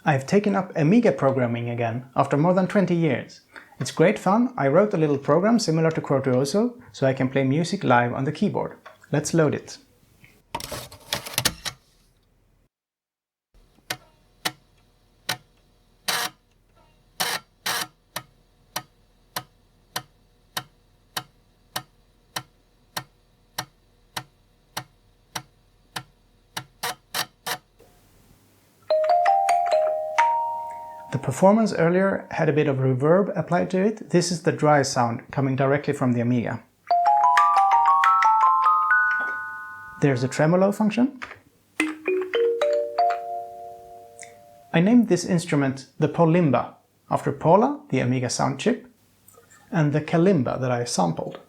I've taken up Amiga programming again, after more than 20 years. It's great fun. I wrote a little program similar to Virtuoso, so I can play music live on the keyboard. Let's load it. The performance earlier had a bit of reverb applied to it. This is the dry sound coming directly from the Amiga. There's a tremolo function. I named this instrument the Paulimba, after Paula, the Amiga sound chip, and the kalimba that I sampled.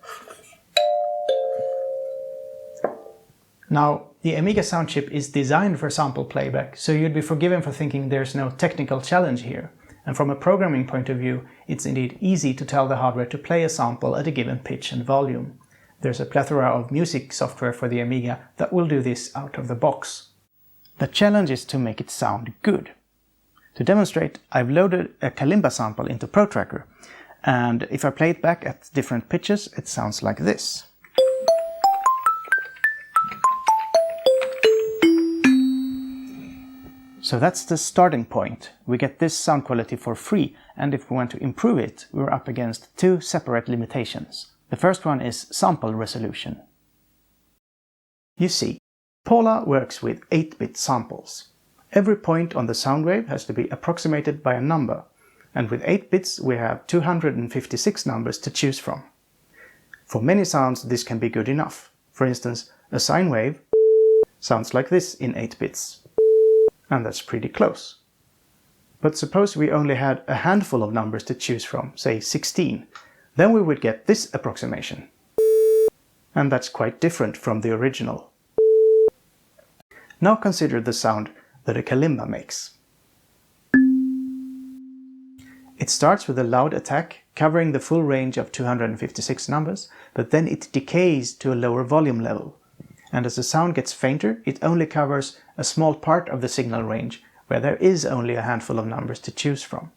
Now, the Amiga sound chip is designed for sample playback, so you'd be forgiven for thinking there's no technical challenge here. And from a programming point of view, it's indeed easy to tell the hardware to play a sample at a given pitch and volume. There's a plethora of music software for the Amiga that will do this out of the box. The challenge is to make it sound good. To demonstrate, I've loaded a kalimba sample into ProTracker, and if I play it back at different pitches, it sounds like this. So that's the starting point. We get this sound quality for free, and if we want to improve it, we're up against two separate limitations. The first one is sample resolution. You see, Paula works with 8-bit samples. Every point on the sound wave has to be approximated by a number, and with 8 bits we have 256 numbers to choose from. For many sounds this can be good enough. For instance, a sine wave sounds like this in 8 bits. And that's pretty close. But suppose we only had a handful of numbers to choose from, say 16, then we would get this approximation. And that's quite different from the original. Now consider the sound that a kalimba makes. It starts with a loud attack covering the full range of 256 numbers, but then it decays to a lower volume level. And as the sound gets fainter, it only covers a small part of the signal range, where there is only a handful of numbers to choose from.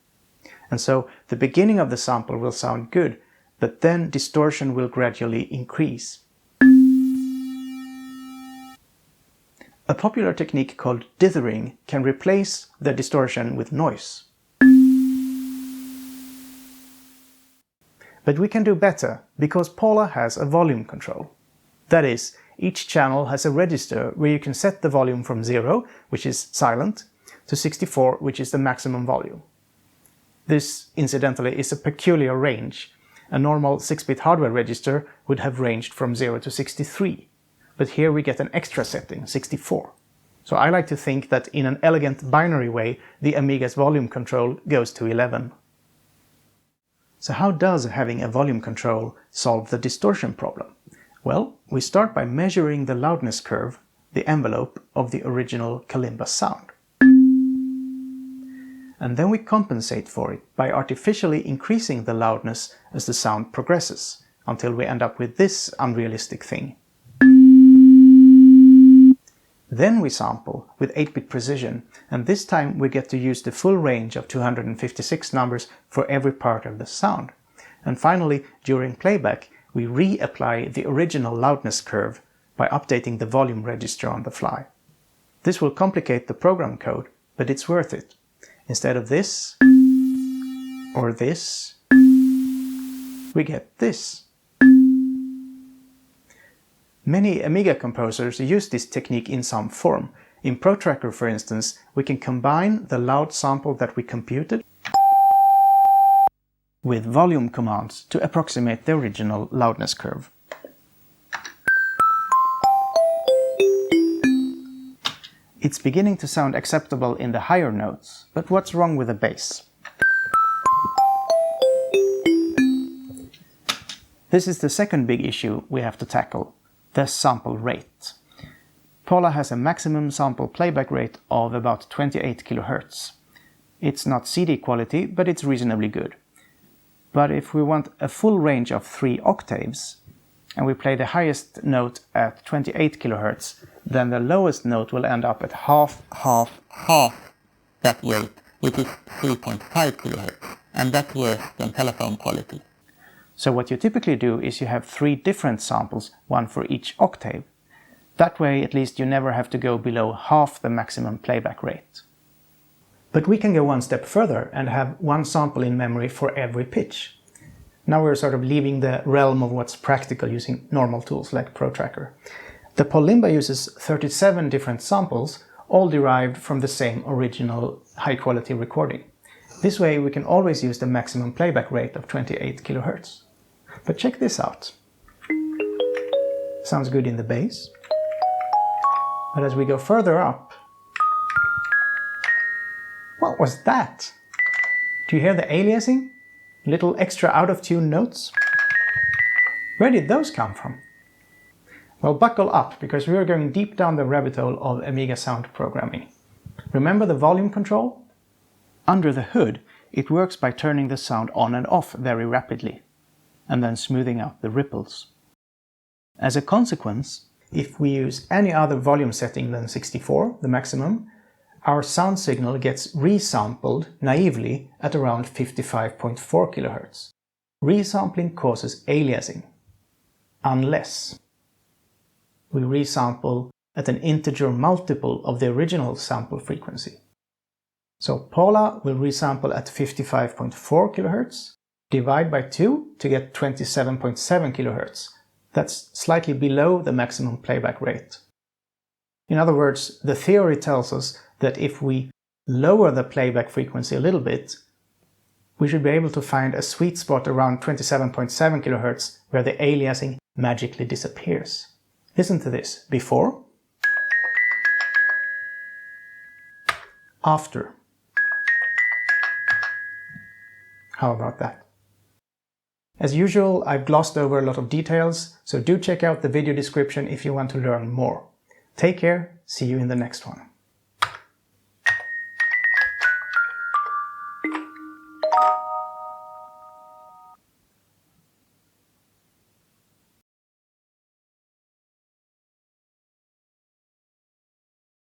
And so the beginning of the sample will sound good, but then distortion will gradually increase. A popular technique called dithering can replace the distortion with noise. But we can do better, because Paula has a volume control. That is, each channel has a register where you can set the volume from 0, which is silent, to 64, which is the maximum volume. This, incidentally, is a peculiar range. A normal 6-bit hardware register would have ranged from 0 to 63, but here we get an extra setting, 64. So I like to think that in an elegant binary way, the Amiga's volume control goes to 11. So how does having a volume control solve the distortion problem? Well, we start by measuring the loudness curve, the envelope of the original kalimba sound. And then we compensate for it by artificially increasing the loudness as the sound progresses, until we end up with this unrealistic thing. Then we sample with 8-bit precision, and this time we get to use the full range of 256 numbers for every part of the sound. And finally, during playback, we reapply the original loudness curve by updating the volume register on the fly. This will complicate the program code, but it's worth it. Instead of this, or this, we get this. Many Amiga composers use this technique in some form. In ProTracker, for instance, we can combine the loud sample that we computed with volume commands to approximate the original loudness curve. It's beginning to sound acceptable in the higher notes, but what's wrong with the bass? This is the second big issue we have to tackle, the sample rate. Paula has a maximum sample playback rate of about 28 kHz. It's not CD quality, but it's reasonably good. But if we want a full range of 3 octaves, and we play the highest note at 28 kHz, then the lowest note will end up at half that rate, which is 3.5 kHz, and that's worse than telephone quality. So what you typically do is you have 3 different samples, one for each octave. That way at least you never have to go below half the maximum playback rate. But we can go one step further and have one sample in memory for every pitch. Now we're sort of leaving the realm of what's practical using normal tools like ProTracker. The Paulimba uses 37 different samples, all derived from the same original high-quality recording. This way we can always use the maximum playback rate of 28 kHz. But check this out. Sounds good in the bass. But as we go further up... What was that? Do you hear the aliasing? Little extra out-of-tune notes? Where did those come from? Well, buckle up, because we are going deep down the rabbit hole of Amiga sound programming. Remember the volume control? Under the hood, it works by turning the sound on and off very rapidly, and then smoothing out the ripples. As a consequence, if we use any other volume setting than 64, the maximum, our sound signal gets resampled naively at around 55.4 kHz. Resampling causes aliasing, unless we resample at an integer multiple of the original sample frequency. So Paula will resample at 55.4 kHz, divide by 2 to get 27.7 kHz. That's slightly below the maximum playback rate. In other words, the theory tells us that if we lower the playback frequency a little bit, we should be able to find a sweet spot around 27.7 kHz where the aliasing magically disappears. Listen to this. Before, after. How about that? As usual, I've glossed over a lot of details, so do check out the video description if you want to learn more. Take care, see you in the next one.